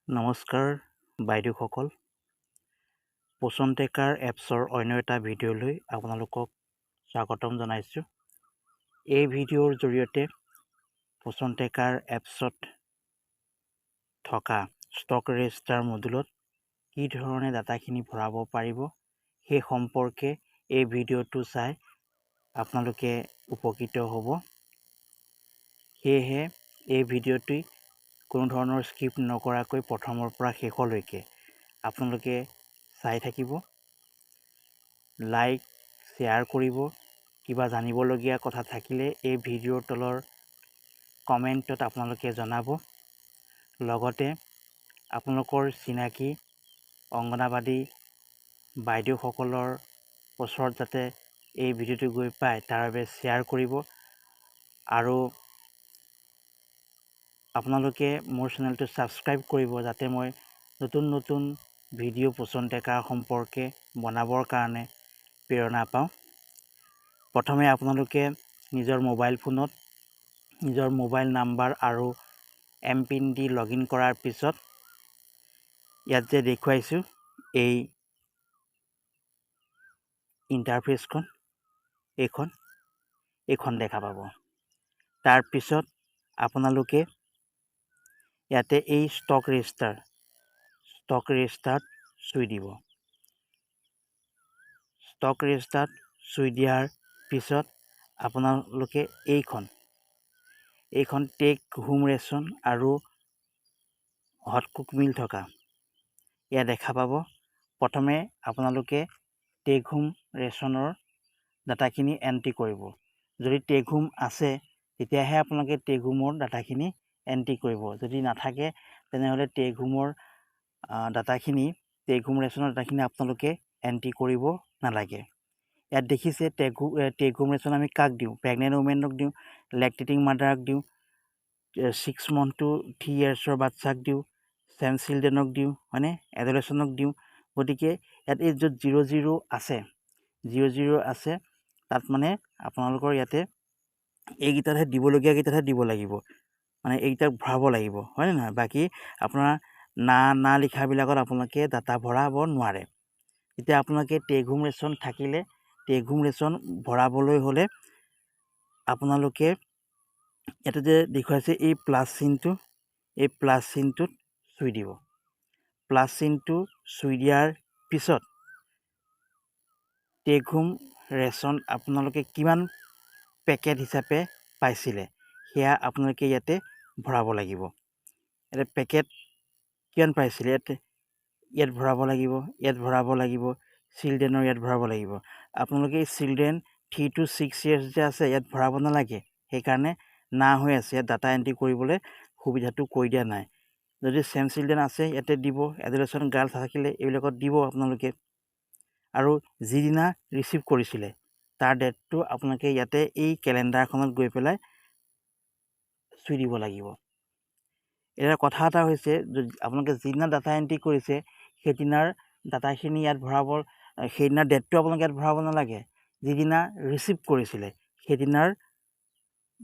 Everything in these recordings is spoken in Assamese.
নমস্কাৰ বাইদেউসকল, পোষণ ট্ৰেকাৰ এপছৰ অন্য এটা ভিডিঅ'লৈ আপোনালোকক স্বাগতম জনাইছোঁ। এই ভিডিঅ'ৰ জৰিয়তে পোষণ ট্ৰেকাৰ এপছত থকা ষ্টক ৰেজিষ্টাৰ মডুলত কি ধৰণে ডাটাখিনি ভৰাব পাৰিব সেই সম্পৰ্কে এই ভিডিঅ'টো চাই আপোনালোকে উপকৃত হ'ব। সেয়েহে এই ভিডিঅ'টি কোনো ধৰণৰ স্কিপ নকৰাকৈ প্ৰথমৰ পৰা শেষলৈকে আপোনালোকে চাই থাকিব। লাইক শ্বেয়াৰ কৰিব। কিবা জানিবলগীয়া কথা থাকিলে এই ভিডিঅ'ৰ তলৰ কমেণ্টত আপোনালোকে জনাব। লগতে আপোনালোকৰ চিনাকি অংগনাবাদী বাইদেউসকলৰ ওচৰত যাতে এই ভিডিঅ'টো গৈ পায় তাৰ বাবে শ্বেয়াৰ কৰিব। আৰু আপোনালোকে মোৰ চেনেলটো ছাবস্ক্ৰাইব কৰিব যাতে মই নতুন ভিডিঅ' পোষণ ট্ৰেকাৰ সম্পৰ্কে বনাবৰ কাৰণে প্ৰেৰণা পাওঁ। প্ৰথমে আপোনালোকে নিজৰ মোবাইল ফোনত নিজৰ মোবাইল নাম্বাৰ আৰু এমপিন দি লগইন কৰাৰ পিছত ইয়াত যে দেখুৱাইছোঁ এই ইণ্টাৰফেচখন এইখন দেখা পাব। তাৰপিছত আপোনালোকে ইয়াতে এই ষ্টক ৰেজিষ্টাৰত চুই দিব। ষ্টক ৰেজিষ্টাৰত চুই দিয়াৰ পিছত আপোনালোকে এইখন টেক হোম ৰেচন আৰু হট কুক মিল থকা ইয়াত দেখা পাব। প্ৰথমে আপোনালোকে টেক হোম ৰেচনৰ ডাটাখিনি এণ্ট্ৰি কৰিব। যদি টেক হোম আছে তেতিয়াহে আপোনালোকে টেক হোমৰ ডাটাখিনি এণ্ট্ৰি কৰিব। যদি নাথাকে তেনেহ'লে টেক হোম ৰেচনৰ ডাটাখিনি আপোনালোকে এণ্ট্ৰি কৰিব নালাগে। ইয়াত দেখিছে টেক হোম ৰেচন আমি কাক দিওঁ? প্ৰেগনেণ্ট উমেনক দিওঁ, লেক্টেটিং মাডাৰক দিওঁ, 6 month to 3 yearsৰ বাচ্চাক দিওঁ, চেম চিলড্ৰেনক দিওঁ, হয়নে, এডলেচনক দিওঁ। গতিকে ইয়াত এই য'ত 00 আছে তাত মানে আপোনালোকৰ ইয়াতে এইকেইটাতহে দিবলগীয়াকেইটাতহে দিব লাগিব, মানে এইকেইটাক ভৰাব লাগিব, হয়নে নহয়? বাকী আপোনাৰ না লিখাবিলাকত আপোনালোকে ডাটা ভৰাব নোৱাৰে। এতিয়া আপোনালোকে টেক হোম ৰেচন থাকিলে টেক হোম ৰেচন ভৰাবলৈ হ'লে আপোনালোকে ইয়াতে যে দেখুৱাইছে এই প্লাছ চিনটোত চুই দিব। প্লাছ চিনটো চুই দিয়াৰ পিছত টেক হোম ৰেচন আপোনালোকে কিমান পেকেট হিচাপে পাইছিলে সেয়া আপোনালোকে ইয়াতে ভৰাব লাগিব। ইয়াতে পেকেট কিমান পাইছিলে ইয়াত ভৰাব লাগিব, চিলড্ৰেনৰ ইয়াত ভৰাব লাগিব। আপোনালোকে এই চিলড্ৰেন 3 to 6 years যে আছে ইয়াত ভৰাব নালাগে, সেইকাৰণে না হৈ আছে। ইয়াত ডাটা এণ্ট্ৰি কৰিবলৈ সুবিধাটো কৰি দিয়া নাই। যদি চেম চিলড্ৰেন আছে ইয়াতে দিব, এডুলেশ্যন গাৰ্লছ থাকিলে এইবিলাকত দিব আপোনালোকে। আৰু যিদিনা ৰিচিভ কৰিছিলে তাৰ ডেটটো আপোনালোকে ইয়াতে এই কেলেণ্ডাৰখনত গৈ পেলাই চুই দিব লাগিব। এতিয়া কথা এটা হৈছে, আপোনালোকে যিদিনা ডাটা এণ্ট্ৰি কৰিছে সেইদিনাৰ ডাটাখিনি ইয়াত ভৰাব, সেইদিনাৰ ডেটটো আপোনালোকে ইয়াত ভৰাব নালাগে। যিদিনা ৰিচিভ কৰিছিলে সেইদিনাৰ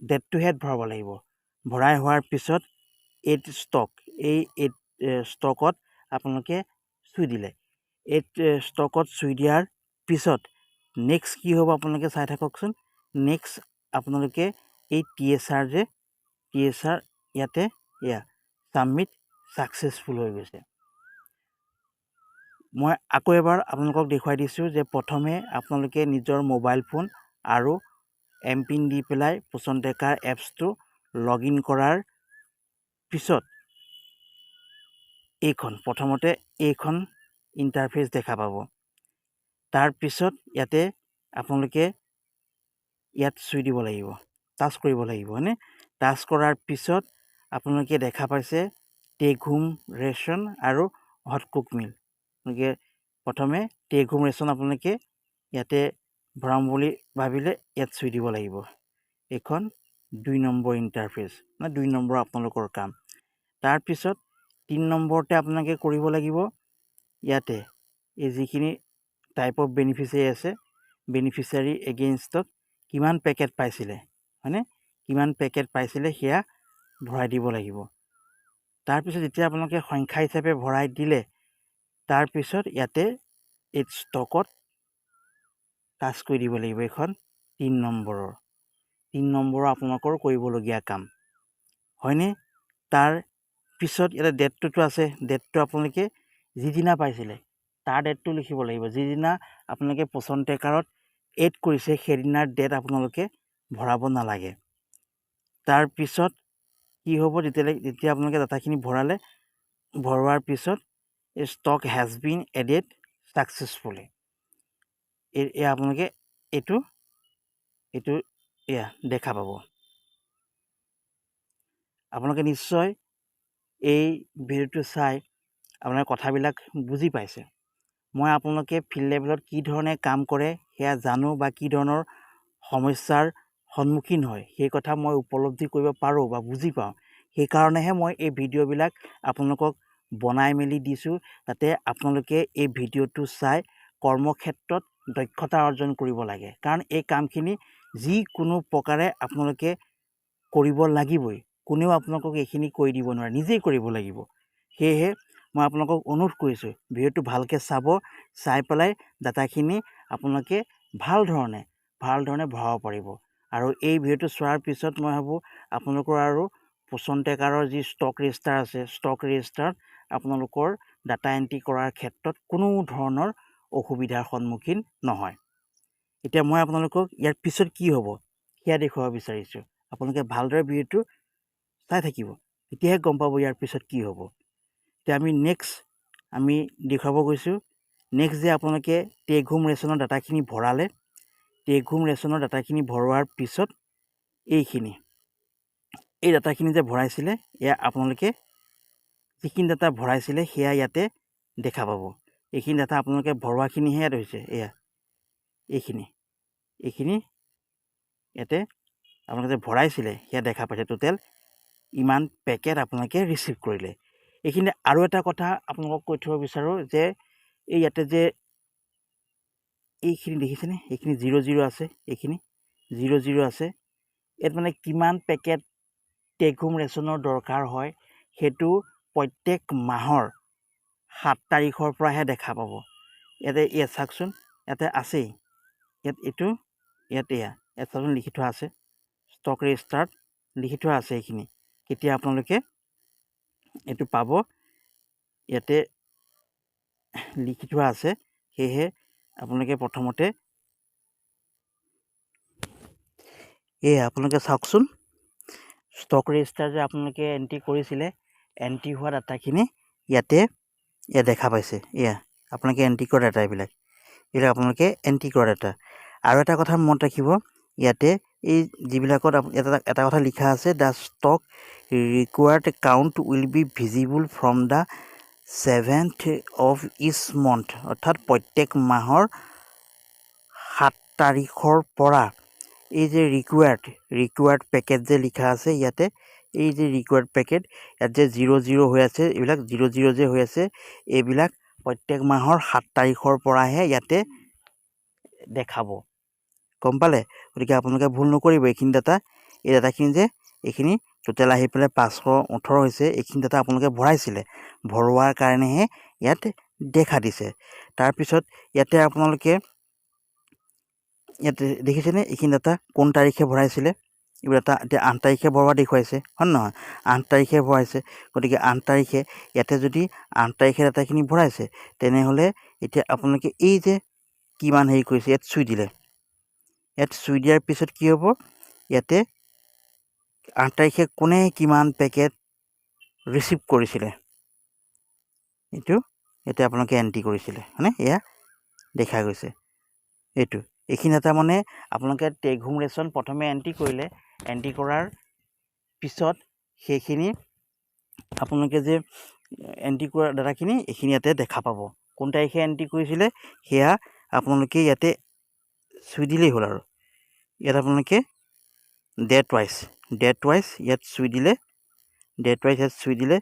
ডেটটোহে ইয়াত ভৰাব লাগিব। ভৰাই হোৱাৰ পিছত এই ষ্টকত আপোনালোকে চুই দিলে। এই ষ্টকত চুই দিয়াৰ পিছত নেক্সট কি হ'ব আপোনালোকে চাই থাককচোন। নেক্সট আপোনালোকে এই TSR ইয়াতে ছাবমিট ছাকচেছফুল হৈ গৈছে। মই আকৌ এবাৰ আপোনালোকক দেখুৱাই দিছোঁ যে প্ৰথমে আপোনালোকে নিজৰ মোবাইল ফোন আৰু এমপিন দি পেলাই পোষণ ট্ৰেকাৰ এপছটো লগইন কৰাৰ পিছত প্ৰথমতে এইখন ইণ্টাৰফেচ দেখা পাব। তাৰপিছত ইয়াতে আপোনালোকে ইয়াত চুই দিব লাগিব, টাচ কৰিব লাগিব, হয়নে? টাচ কৰাৰ পিছত আপোনালোকে দেখা পাইছে টেক হোম ৰেচন আৰু হট কুক মিল। আপোনালোকে প্ৰথমে টেক হোম ৰেচন আপোনালোকে ইয়াতে ভৰাম বুলি ভাবিলে ইয়াত চুই দিব লাগিব। এইখন 2 নম্বৰ ইণ্টাৰফেচ, মানে 2 নম্বৰ আপোনালোকৰ কাম। তাৰপিছত 3 নম্বৰতে আপোনালোকে কৰিব লাগিব ইয়াতে এই যিখিনি টাইপ অফ বেনিফিচিয়াৰী আছে, বেনিফিচিয়াৰী এগেইনষ্টত কিমান পেকেট পাইছিলে, হয়নে, কিমান পেকেট পাইছিলে সেয়া ভৰাই দিব লাগিব। তাৰপিছত যেতিয়া আপোনালোকে সংখ্যা হিচাপে ভৰাই দিলে তাৰপিছত ইয়াতে এই ষ্টকত টাচ কৰি দিব লাগিব এখন 3 নম্বৰৰ আপোনালোকৰ কৰিবলগীয়া কাম হয়নে তাৰ পিছত ইয়াতে ডেটটো আছে ডেটটো আপোনালোকে যিদিনা পাইছিলে তাৰ ডেটটো লিখিব লাগিব যিদিনা আপোনালোকে পচন ট্ৰেকাৰত এড কৰিছে সেইদিনাৰ ডেট আপোনালোকে ভৰাব নালাগে তাৰপিছত কি হ'ব যেতিয়া আপোনালোকে ডাটাখিনি ভৰোৱাৰ পিছত stock has been added successfully এয়া আপোনালোকে এইটো এয়া দেখা পাব আপোনালোকে নিশ্চয় এই ভিডিঅ'টো চাই আপোনালোকে কথাবিলাক বুজি পাইছে মই আপোনালোকে ফিল্ড লেভেলত কি ধৰণে কাম কৰে সেয়া জানো বা কি ধৰণৰ সমস্যাৰ সন্মুখীন হয় সেই কথা মই উপলব্ধি কৰিব পাৰোঁ বা বুজি পাওঁ সেইকাৰণেহে মই এই ভিডিঅ'বিলাক আপোনালোকক বনাই মেলি দিছোঁ যাতে আপোনালোকে এই ভিডিঅ'টো চাই কৰ্মক্ষেত্ৰত দক্ষতা অৰ্জন কৰিব লাগে কাৰণ এই কামখিনি যিকোনো প্ৰকাৰে আপোনালোকে কৰিব লাগিবই কোনেও আপোনালোকক এইখিনি কৰি দিব নোৱাৰে নিজেই কৰিব লাগিব সেয়েহে মই আপোনালোকক অনুৰোধ কৰিছোঁ ভিডিঅ'টো ভালকৈ চাই পেলাই ডাটাখিনি আপোনালোকে ভাল ধৰণে ভৰাব পাৰিব আৰু এই ভিডিঅ'টো চোৱাৰ পিছত মই ভাবোঁ আপোনালোকৰ আৰু পচন ট্ৰেকাৰৰ যি ষ্টক ৰেজিষ্টাৰ আছে ষ্টক ৰেজিষ্টাৰত আপোনালোকৰ ডাটা এণ্ট্ৰি কৰাৰ ক্ষেত্ৰত কোনো ধৰণৰ অসুবিধাৰ সন্মুখীন নহয় এতিয়া মই আপোনালোকক ইয়াৰ পিছত কি হ'ব সেয়া দেখুৱাব বিচাৰিছোঁ আপোনালোকে ভালদৰে ভিডিঅ'টো চাই থাকিব তেতিয়াহে গম পাব ইয়াৰ পিছত কি হ'ব এতিয়া আমি নেক্সট দেখুৱাব গৈছোঁ নেক্সট যে আপোনালোকে টেক হোম ৰেচনৰ ডাটাখিনি ভৰালে টেক হোম ৰেচনৰ ডাটাখিনি ভৰোৱাৰ পিছত এই ডাটাখিনি যে ভৰাইছিলে এয়া আপোনালোকে যিখিনি ডাটা ভৰাইছিলে সেয়া ইয়াতে দেখা পাব এইখিনি ডাটা আপোনালোকে ভৰোৱাখিনিহে ইয়াত হৈছে এয়া এইখিনি ইয়াতে আপোনালোকে যে ভৰাইছিলে সেয়া দেখা পাইছে টোটেল ইমান পেকেট আপোনালোকে ৰিচিভ কৰিলে এইখিনি আৰু এটা কথা আপোনালোকক কৈ থ'ব বিচাৰোঁ যে এই ইয়াতে যে এইখিনি দেখিছেনে এইখিনি 00 আছে এইখিনি 00 আছে ইয়াত মানে কিমান পেকেট টেক হোম ৰেচনৰ দৰকাৰ হয় সেইটো প্ৰত্যেক মাহৰ 7 তাৰিখৰ পৰাহে দেখা পাব ইয়াতে চাওকচোন ইয়াতে আছেই ইয়াত চাওকচোন লিখি থোৱা আছে ষ্টক ৰেজিষ্টাৰত লিখি থোৱা আছে এইখিনি কেতিয়া আপোনালোকে এইটো পাব ইয়াতে লিখি থোৱা আছে সেয়েহে আপোনালোকে প্ৰথমতে আপোনালোকে চাওকচোন ষ্টক ৰেজিষ্টাৰ যে আপোনালোকে এণ্ট্ৰি কৰিছিলে এণ্ট্ৰি হোৱা ডাটাখিনি ইয়াত দেখা পাইছে আপোনালোকে এণ্ট্ৰি কৰা ডাটা এইবিলাক আপোনালোকে এণ্ট্ৰি কৰা ডাটা আৰু এটা কথা মনত ৰাখিব ইয়াতে এই যিবিলাকত এটা কথা লিখা আছে the stock required count will be visible from the 7th of each month অৰ্থাৎ প্ৰত্যেক মাহৰ 7 তাৰিখৰ পৰা এই যে ৰিকুৱাৰ্ড পেকেট যে লিখা আছে ইয়াতে এই যে ৰিকুৱাৰ্ড পেকেট ইয়াত যে 00 হৈ আছে এইবিলাক 00 যে হৈ আছে এইবিলাক প্ৰত্যেক মাহৰ 7 তাৰিখৰ পৰাহে ইয়াতে দেখাব গম পালে গতিকে আপোনালোকে ভুল নকৰিব এইখিনি ডাটা এই ডাটাখিনি যে এইখিনি টোটেল আহি পেলাই 518 হৈছে এইখিনি ডাটা আপোনালোকে ভৰাইছিলে ভৰোৱাৰ কাৰণেহে ইয়াত দেখা দিছে তাৰপিছত ইয়াতে আপোনালোকে ইয়াতে দেখিছেনে এইখিনি ডাটা কোন তাৰিখে ভৰাইছিলে এইবোৰ ডাটা এতিয়া 8 তাৰিখে ভৰোৱা দেখুৱাইছে হয় নহয় 8 তাৰিখে ভৰাইছে গতিকে 8 তাৰিখে ইয়াতে যদি 8 তাৰিখে ডাটাখিনি ভৰাইছে তেনেহ'লে এতিয়া আপোনালোকে এই যে কিমান হেৰি কৰিছে ইয়াত চুই দিয়াৰ পিছত কি হ'ব ইয়াতে 8 তাৰিখে কোনে কিমান পেকেট ৰিচিভ কৰিছিলে ইয়াতে আপোনালোকে এণ্ট্ৰি কৰিছিলে হয়নে এয়া দেখা গৈছে এইখিনি ডাটা মানে আপোনালোকে টেক হোম ৰেচন প্ৰথমে এণ্ট্ৰি কৰিলে এণ্ট্ৰি কৰাৰ পিছত সেইখিনি আপোনালোকে যে এণ্ট্ৰি কৰা ডাটাখিনি এইখিনি ইয়াতে দেখা পাব কোন তাৰিখে এণ্ট্ৰি কৰিছিলে সেয়া আপোনালোকে ইয়াতে চুই দিলেই হ'ল আৰু ইয়াত আপোনালোকে ডেট ৱাইজ ইয়াত চুই দিলে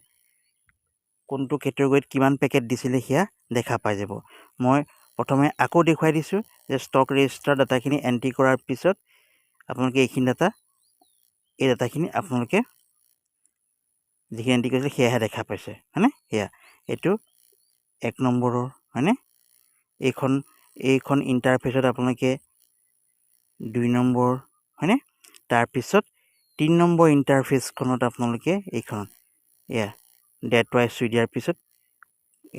কোনটো কেটেগৰীত কিমান পেকেট দিছিলে সেয়া দেখা পাই যাব মই প্ৰথমে আকৌ দেখুৱাই দিছোঁ যে ষ্টক ৰেজিষ্টাৰ ডাটাখিনি এণ্ট্ৰি কৰাৰ পিছত আপোনালোকে এইখিনি ডাটাখিনি আপোনালোকে যিখিনি এণ্ট্ৰি কৰিছিলে সেয়াহে দেখা পাইছে হয়নে সেয়া এইটো 1 নম্বৰৰ হয়নে এইখন ইণ্টাৰফেচত আপোনালোকে 2 নম্বৰ হয়নে তাৰপিছত 3 নম্বৰ ইণ্টাৰফেচখনত আপোনালোকে এইখন এয়া ডেট ৱাইজ চুই দিয়াৰ পিছত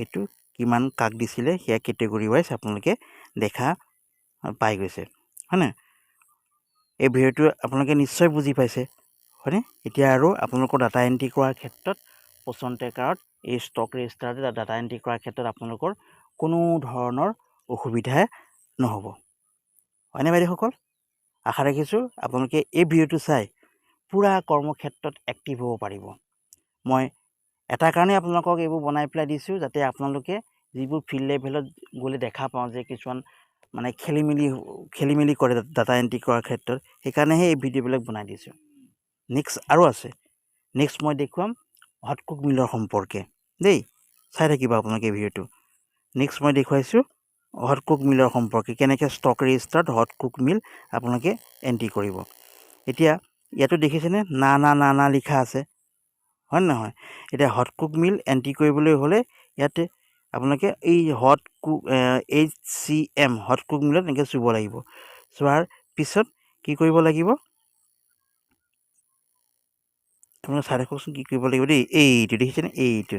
এইটো কিমান কাক দিছিলে সেয়া কেটেগৰী ৱাইজ আপোনালোকে দেখা পাই গৈছে হয়নে এই ভিডিঅ'টো আপোনালোকে নিশ্চয় বুজি পাইছে হয়নে এতিয়া আৰু আপোনালোকৰ ডাটা এণ্ট্ৰি কৰাৰ ক্ষেত্ৰত পচন ট্ৰেকাৰত এই ষ্টক ৰেজিষ্টাৰতে ডাটা এণ্ট্ৰি কৰাৰ ক্ষেত্ৰত আপোনালোকৰ কোনো ধৰণৰ অসুবিধা নহ'ব হয়নে বাইদেউসকল আশা ৰাখিছোঁ আপোনালোকে এই ভিডিঅ'টো চাই পূৰা কৰ্মক্ষেত্ৰত এক্টিভ হ'ব পাৰিব মই এটা কাৰণে আপোনালোকক এইবোৰ বনাই পেলাই দিছোঁ যাতে আপোনালোকে যিবোৰ ফিল্ড লেভেলত গ'লে দেখা পাওঁ যে কিছুমান মানে খেলি মেলি কৰে ডাটা এণ্ট্ৰি কৰাৰ ক্ষেত্ৰত সেইকাৰণেহে এই ভিডিঅ'বিলাক বনাই দিছোঁ নেক্সট আৰু আছে নেক্সট মই দেখুৱাম হটকুক মিলৰ সম্পৰ্কে দেই চাই থাকিব আপোনালোকে এই ভিডিঅ'টো নেক্সট মই দেখুৱাইছোঁ হটকুক মিলৰ সম্পৰ্কে কেনেকৈ ষ্টক ৰেজিষ্টাৰত হটকুক মিল আপোনালোকে এণ্ট্ৰি কৰিব এতিয়া ইয়াতো দেখিছেনে না লিখা আছে হয় নহয় এতিয়া হটকুক মিল এণ্ট্ৰি কৰিবলৈ হ'লে ইয়াতে আপোনালোকে এই HCM হটকুক মিলত এনেকৈ চুব লাগিব চোৱাৰ পিছত কি কৰিব লাগিব আপোনালোকে চাই থাককচোন কি কৰিব লাগিব দেই এইটো দেখিছেনে এইটো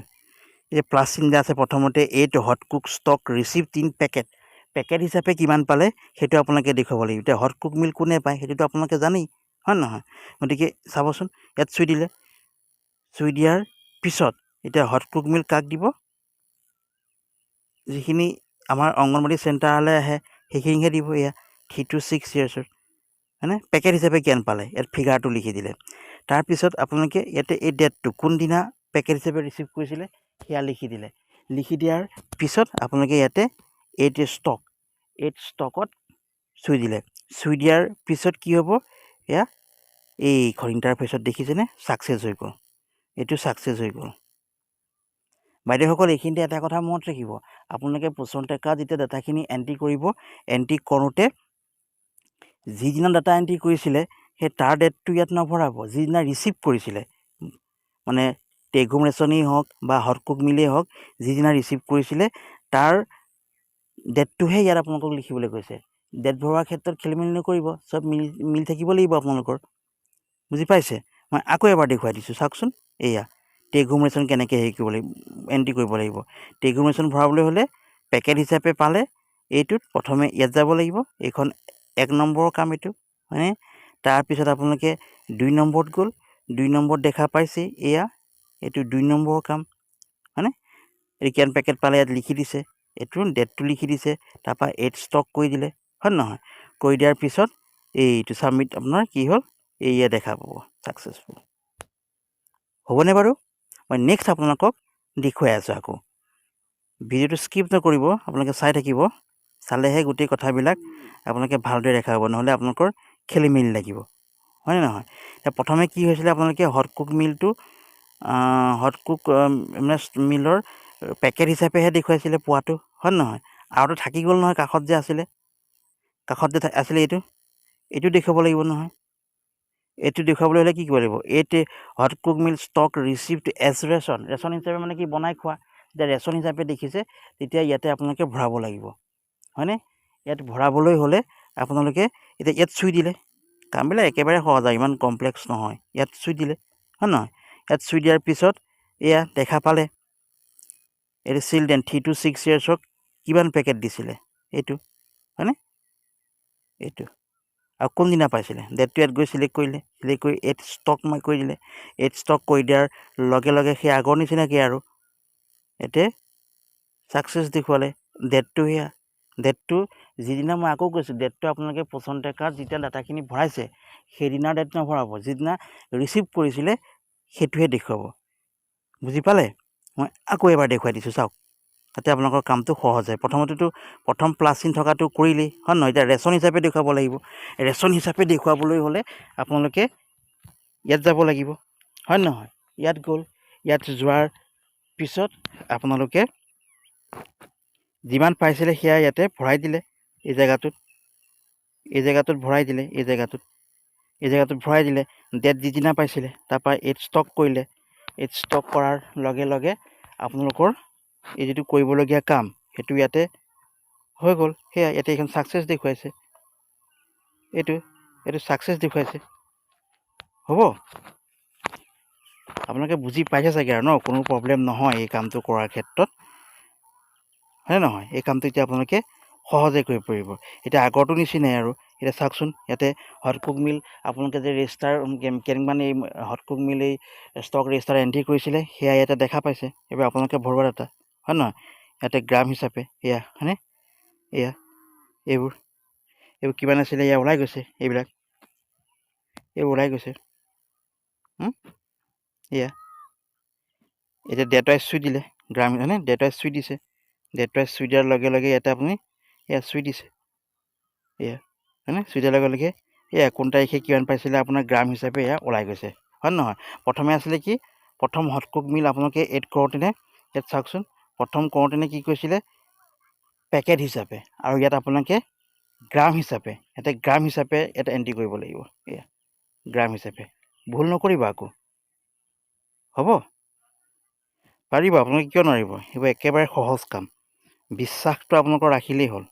এই প্লাছ চিন আছে প্ৰথমতে এইটো হটকুক ষ্টক ৰিচিভ 3 পেকেট হিচাপে কিমান পালে সেইটো আপোনালোকে দেখুৱাব লাগিব এতিয়া হটকুক মিল কোনে পায় সেইটোতো আপোনালোকে জানেই হয় নহয় গতিকে চাবচোন ইয়াত চুই দিয়াৰ পিছত এতিয়া হটকুক মিল কাক দিব যিখিনি আমাৰ অংগনবাড়ী চেণ্টাৰলৈ আহে সেইখিনিহে দিব এয়া 3 to 6 yearsৰ হয়নে পেকেট হিচাপে কিমান পালে ইয়াত ফিগাৰটো লিখি দিলে তাৰপিছত আপোনালোকে ইয়াতে এই ডেটটো কোনদিনা পেকেট হিচাপে ৰিচিভ কৰিছিলে সেয়া লিখি দিয়াৰ পিছত আপোনালোকে ইয়াতে এইট ষ্টকত চুই দিয়াৰ পিছত কি হ'ব এয়া এইখন ইণ্টাৰফেচত দেখিছেনে ছাকচেছ হৈ গ'ল এইটো ছাকচেছ হৈ গ'ল বাইদেউসকল এইখিনিতে এটা কথা মনত ৰাখিব আপোনালোকে পচন ট্ৰেকাৰত যেতিয়া ডাটাখিনি এণ্ট্ৰি কৰিব এণ্ট্ৰি কৰোঁতে যিদিনা ডাটা এণ্ট্ৰি কৰিছিলে সেই তাৰ ডেটটো ইয়াত নভৰাব যিদিনা ৰিচিভ কৰিছিলে মানে টেক হোম ৰেচনেই হওক বা হটকুক মিলেই হওক যিদিনা ৰিচিভ কৰিছিলে তাৰ ডেটটোহে ইয়াত আপোনালোকক লিখিবলৈ কৈছে ডেট ভৰোৱাৰ ক্ষেত্ৰত খেলি মেলি নকৰিব চব মিল থাকিব লাগিব আপোনালোকৰ বুজি পাইছে মই আকৌ এবাৰ দেখুৱাই দিছোঁ চাওকচোন এয়া টেক হোম ৰেচন কেনেকৈ এণ্ট্ৰি কৰিব লাগিব টেক হোম ৰেচন ভৰাবলৈ হ'লে পেকেট হিচাপে পালে এইটোত প্ৰথমে ইয়াত যাব লাগিব এইখন 1 নম্বৰৰ কাম এইটো হয়নে তাৰপিছত আপোনালোকে 2 নম্বৰত গ'ল 2 নম্বৰত দেখা পাইছে এয়া এইটো 2 নম্বৰৰ কাম হয়নে এইটো কিমান পেকেট পালে ইয়াত লিখি দিছে এইটো ডেটটো লিখি দিছে তাৰপৰা 8 ষ্টক কৰি দিলে হয় নহয় কৰি দিয়াৰ পিছত এইটো ছাবমিট আপোনাৰ কি হ'ল এয়া দেখা পাব ছাকচেছফুল হ'বনে বাৰু মই নেক্সট আপোনালোকক দেখুৱাই আছোঁ আকৌ ভিডিঅ'টো স্কিপ নকৰিব আপোনালোকে চাই থাকিব চালেহে গোটেই কথাবিলাক আপোনালোকে ভালদৰে দেখা পাব নহ'লে আপোনালোকৰ খেলি মেলি লাগিব হয়নে নহয় এতিয়া প্ৰথমে কি হৈছিলে আপোনালোকে হটকুক মিলটো হটকুক মিলৰ পেকেট হিচাপেহে দেখুৱাইছিলে পোৱাটো হয় নহয় আৰুতো থাকি গ'ল নহয় কাষত যে আছিলে এইটো দেখুৱাব লাগিব নহয় এইটো দেখুৱাবলৈ হ'লে কি কৰিব লাগিব এইটো হটকুক মিল ষ্টক ৰিচিভড এজ ৰেচন হিচাপে মানে কি বনাই খোৱা যেতিয়া ৰেচন হিচাপে দেখিছে তেতিয়া ইয়াতে আপোনালোকে ভৰাব লাগিব হয়নে ইয়াত ভৰাবলৈ হ'লে আপোনালোকে এতিয়া ইয়াত চুই দিলে কামবিলাক একেবাৰে সহজ আৰু ইমান কমপ্লেক্স নহয় ইয়াত চুই দিলে হয় নহয় ইয়াত চুই দিয়াৰ পিছত এয়া দেখা পালে এইটো চিলড্ৰেন 3 to 6 yearsক কিমান পেকেট দিছিলে এইটো হয়নে এইটো আৰু কোনদিনা পাইছিলে ডেটটো ইয়াত গৈ চিলেক্ট কৰি 8 ষ্টক কৰি দিলে 8 ষ্টক কৰি দিয়াৰ লগে লগে সেই আগৰ নিচিনাকৈ আৰু ইয়াতে ছাকচেছ দেখুৱালে ডেটটো যিদিনা মই আকৌ কৈছোঁ ডেটটো আপোনালোকে পচন ট্ৰেকাৰত যেতিয়া ডাটাখিনি ভৰাইছে সেইদিনাৰ ডেট নভৰাব যিদিনা ৰিচিভ কৰিছিলে সেইটোহে দেখুৱাব বুজি পালে মই আকৌ এবাৰ দেখুৱাই দিছোঁ চাওক তাতে আপোনালোকৰ কামটো সহজ হয় প্ৰথম প্লাছ চিন থকাটো কৰিলেই হয় নহয় এতিয়া ৰেচন হিচাপে দেখুৱাব লাগিব ৰেচন হিচাপে দেখুৱাবলৈ হ'লে আপোনালোকে ইয়াত যাব লাগিব হয় নহয় ইয়াত গ'ল ইয়াত যোৱাৰ পিছত আপোনালোকে যিমান পাইছিলে সেয়া ইয়াতে ভৰাই দিলে এই জেগাটোত ভৰাই দিলে ডেট যিদিনা পাইছিলে তাৰপৰা 8 ষ্টক কৰিলে এই ষ্টপ কৰাৰ লগে লগে আপোনালোকৰ এই যিটো কৰিবলগীয়া কাম সেইটো ইয়াতে হৈ গ'ল। সেয়া ইয়াতে এখন ছাকচেছ দেখুৱাইছে, এইটো ছাকচেছ দেখুৱাইছে। হ'ব, আপোনালোকে বুজি পাইছে চাগে আৰু ন, কোনো প্ৰব্লেম নহয় এই কামটো কৰাৰ ক্ষেত্ৰত, হয়নে নহয়? এই কামটো এতিয়া আপোনালোকে সহজে কৰিব পাৰিব। এতিয়া আগৰটো নিচিনাই আৰু এতিয়া চাওকচোন, ইয়াতে হটকুক মিল আপোনালোকে যে ৰেজিষ্টাৰ কেনেমান এই হটকুক মিল এই ষ্টক ৰেজিষ্টাৰ এণ্ট্ৰি কৰিছিলে সেয়া ইয়াতে দেখা পাইছে। এইবাৰ আপোনালোকে ভৰোৱা ডাটা, হয় নহয়? ইয়াতে গ্ৰাম হিচাপে এয়া, হয়নে? এয়া এইবোৰ কিমান আছিলে এয়া ওলাই গৈছে, এইবোৰ ওলাই গৈছে। এয়া এতিয়া ডেট ৱাইজ চুই দিলে গ্ৰাম, হয়নে? ডেট ৱাইজ চুই দিছে, ডেট ৱাইজ চুই দিয়াৰ লগে লগে ইয়াতে আপুনি এয়া চুই দিছে, এয়া, হয়নে? চুই দিয়াৰ লগে লগে এয়া কোন তাৰিখে কিমান পাইছিলে আপোনাৰ গ্ৰাম হিচাপে এয়া ওলাই গৈছে, হয় নহয়? প্ৰথমে আছিলে কি, প্ৰথম হটকুক মিল আপোনালোকে এড কৰোঁতেনে ইয়াত চাওকচোন, প্ৰথম কৰোঁতেনে কি কৈছিলে পেকেট হিচাপে, আৰু ইয়াত আপোনালোকে গ্ৰাম হিচাপে, ইয়াতে গ্ৰাম হিচাপে ইয়াতে এণ্ট্ৰি কৰিব লাগিব। এয়া গ্ৰাম হিচাপে, ভুল নকৰিব আকৌ, হ'ব? পাৰিব, আপোনালোকে কিয় নোৱাৰিব? এইবোৰ একেবাৰে সহজ কাম, বিশ্বাসটো আপোনালোকৰ ৰাখিলেই হ'ল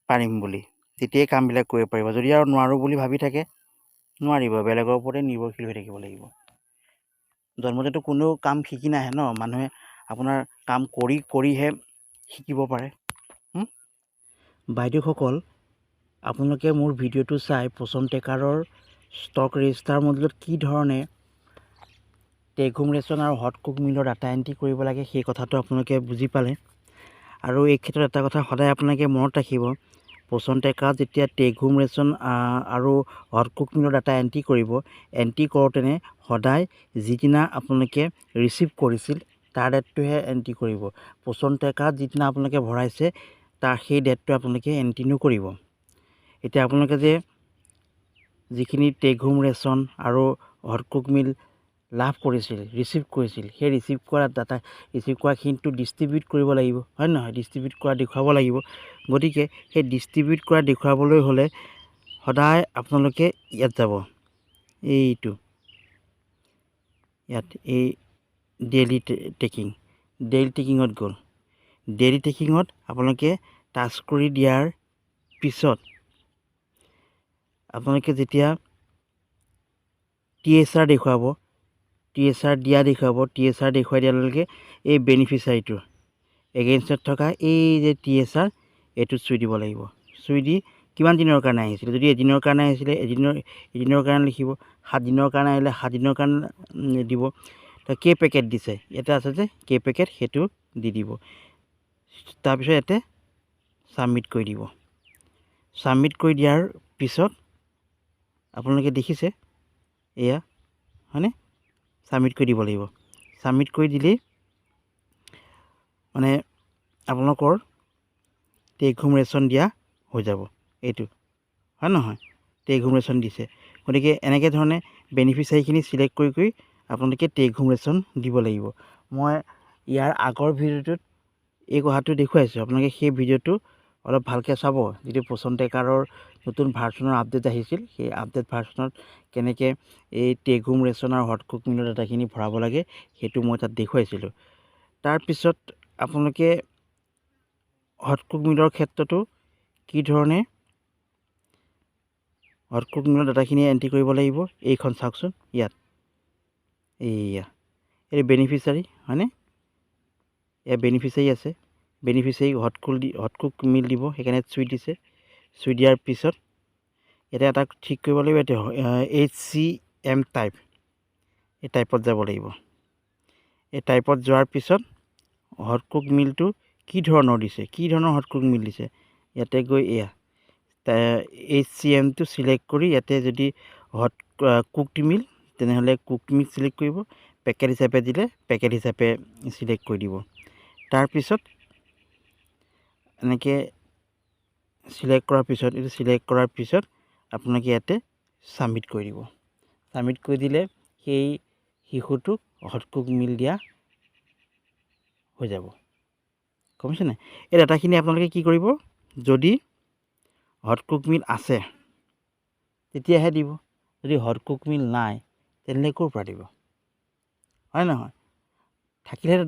পাৰিম বুলি, তেতিয়াই কামবিলাক কৰিব পাৰিব। যদি আৰু নোৱাৰোঁ বুলি ভাবি থাকে, নোৱাৰিব, বেলেগৰ ওপৰতে নিৰ্ভৰশীল হৈ থাকিব লাগিব। জন্মতেতো কোনেও কাম শিকি নাহে ন, মানুহে আপোনাৰ কাম কৰিহে শিকিব পাৰে। বাইদেউসকল, আপোনালোকে মোৰ ভিডিঅ'টো চাই পচন ট্ৰেকাৰৰ ষ্টক ৰেজিষ্টাৰ মডেলত কি ধৰণে টেক হোম ৰেচন আৰু হটকুক মিলৰ ডাটা এণ্ট্ৰি কৰিব লাগে সেই কথাটো আপোনালোকে বুজি পালে। আৰু এই ক্ষেত্ৰত এটা কথা সদায় আপোনালোকে মনত ৰাখিব, পচন ট্ৰেকাৰত যেতিয়া টেক হোম ৰেচন আৰু হটকুক মিলৰ ডাটা এণ্ট্ৰি কৰিব, এণ্ট্ৰি কৰোঁতেনে সদায় যিদিনা আপোনালোকে ৰিচিভ কৰিছিল তাৰ ডেটটোহে এণ্ট্ৰি কৰিব। পচন ট্ৰেকাৰত যিদিনা আপোনালোকে ভৰাইছে তাৰ সেই ডেটটো আপোনালোকে এণ্ট্ৰি নকৰিব। এতিয়া আপোনালোকে যে যিখিনি টেক হোম ৰেচন আৰু হটকুক মিল লাভ কৰিছিল, ৰিচিভ কৰিছিল, সেই ৰিচিভ কৰা ডাটা, ৰিচিভ কৰাখিনিটো ডিষ্ট্ৰিবিউট কৰিব লাগিব, হয় নহয়? ডিষ্ট্ৰিবিউট কৰা দেখুৱাব লাগিব। গতিকে সেই ডিষ্ট্ৰিবিউট কৰা দেখুৱাবলৈ হ'লে সদায় আপোনালোকে ইয়াত যাব, এইটো ইয়াত এই ডেইলি টেকিঙত গ'ল। ডেইলি টেকিঙত আপোনালোকে টাচ কৰি দিয়াৰ পিছত আপোনালোকে যেতিয়া TSR দেখুৱাব, TSR দিয়া দেখুৱাব, TSR দেখুৱাই দিয়াৰ লগে এই বেনিফিচাৰীটোৰ এগেইনষ্টত থকা এই যে TSR এইটোত চুই দিব লাগিব। চুই দি কিমান দিনৰ কাৰণে আহিছিলে, যদি এদিনৰ কাৰণে আহিছিলে এদিনৰ কাৰণে লিখিব, 7 দিনৰ কাৰণে আহিলে 7 দিনৰ কাৰণে দিব। কেই পেকেট দিছে ইয়াতে আছে যে কেই পেকেট, সেইটো দি দিব। তাৰপিছত ইয়াতে ছাবমিট কৰি দিব। ছাবমিট কৰি দিয়াৰ পিছত আপোনালোকে দেখিছে এয়া, হয়নে? ছাবমিট কৰি দিব লাগিব। ছাবমিট কৰি দিলেই মানে আপোনালোকৰ টেক হোম ৰেচন দিয়া হৈ যাব। এইটো হয় নহয়, টেক হোম ৰেচন দিছে। গতিকে এনেকৈ ধৰণে বেনিফিচাৰীখিনি চিলেক্ট কৰি আপোনালোকে টেক হোম ৰেচন দিব লাগিব। মই ইয়াৰ আগৰ ভিডিঅ'টোত এই কথাটো দেখুৱাইছোঁ, আপোনালোকে সেই ভিডিঅ'টো অলপ ভালকৈ চাব। যিটো পচন ট্ৰেকাৰৰ নতুন ভাৰ্চনৰ আপডেট আহিছিল, সেই আপডেট ভাৰ্চনত কেনেকৈ এই টেক হোম ৰেচন আৰু হটকুক মিলৰ ডাটাখিনি ভৰাব লাগে সেইটো মই তাত দেখুৱাইছিলোঁ। তাৰপিছত আপোনালোকে হটকুক মিলৰ ক্ষেত্ৰতো কি ধৰণে হটকুক মিলৰ ডাটাখিনি এণ্ট্ৰি কৰিব লাগিব এইখন চাওকচোন। ইয়াত এইয়া এই বেনিফিচাৰী, হয়নে? এয়া বেনিফিচাৰী আছে, বেনিফিচাৰী হটকুক মিল দিব, সেইকাৰণে চুই দিছে। চুই দিয়াৰ পিছত ইয়াতে এটা ঠিক কৰিব লাগিব, এতিয়া HCM টাইপ, এই টাইপত যাব লাগিব। এই টাইপত যোৱাৰ পিছত হটকুক মিলটো কি ধৰণৰ দিছে, কি ধৰণৰ হটকুক মিল দিছে, ইয়াতে গৈ এয়া HCMটো চিলেক্ট কৰি ইয়াতে যদি কুকড মিল তেনেহ'লে কুকড মিল চিলেক্ট কৰিব, পেকেট হিচাপে দিলে পেকেট হিচাপে চিলেক্ট কৰি দিব। তাৰপিছত এনেকৈ চিলেক্ট কৰাৰ পিছত আপোনালোকে ইয়াতে ছাবমিট কৰি দিব। ছাবমিট কৰি দিলে সেই শিশুটোক হটকুক মিল দিয়া হৈ যাব। গম পাইছে নাই? এই ডাটাখিনি আপোনালোকে কি কৰিব, যদি হটকুক মিল আছে তেতিয়াহে দিব, যদি হটকুক মিল নাই তেনেহ'লে ক'ৰ পৰা দিব, হয় নহয়? থাকিলেহে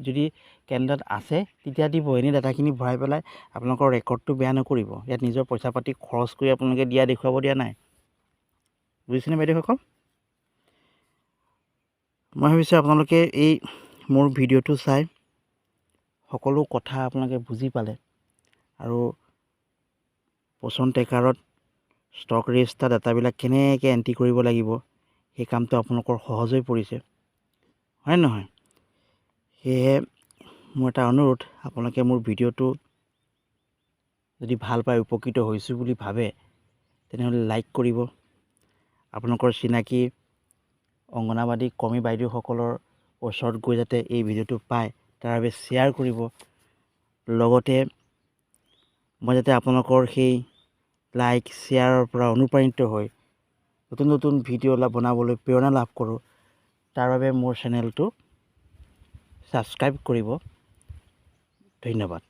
যদি কেলেণ্ডাৰত আছে তেতিয়া দিব। এনেই ডাটাখিনি ভৰাই পেলাই আপোনালোকৰ ৰেকৰ্ডটো বেয়া নকৰিব। ইয়াত নিজৰ পইচা পাতি খৰচ কৰি আপোনালোকে দেখুৱাব দিয়া নাই। বুজিছেনে বাইদেউসকল? মই ভাবিছোঁ আপোনালোকে এই মোৰ ভিডিঅ'টো চাই সকলো কথা আপোনালোকে বুজি পালে আৰু পচন ট্ৰেকাৰত ষ্টক ৰেজিষ্টাৰ ডাটাবিলাক কেনেকৈ এণ্ট্ৰি কৰিব লাগিব সেই কামটো আপোনালোকৰ সহজ হৈ পৰিছে, হয় নহয়? সেয়েহে মোৰ এটা অনুৰোধ, আপোনালোকে মোৰ ভিডিঅ'টো যদি ভাল পায়, উপকৃত হৈছোঁ বুলি ভাবে, তেনেহ'লে লাইক কৰিব। আপোনালোকৰ চিনাকি অংগনাবাদী কৰ্মী বাইদেউসকলৰ ওচৰত গৈ যাতে এই ভিডিঅ'টো পায় তাৰ বাবে শ্বেয়াৰ কৰিব। লগতে মই যাতে আপোনালোকৰ সেই লাইক শ্বেয়াৰৰ পৰা অনুপ্ৰাণিত হৈ নতুন নতুন ভিডিঅ' বনাবলৈ প্ৰেৰণা লাভ কৰোঁ, তাৰ বাবে মোৰ চেনেলটো ছাবস্ক্ৰাইব কৰিব। ধন্যবাদ।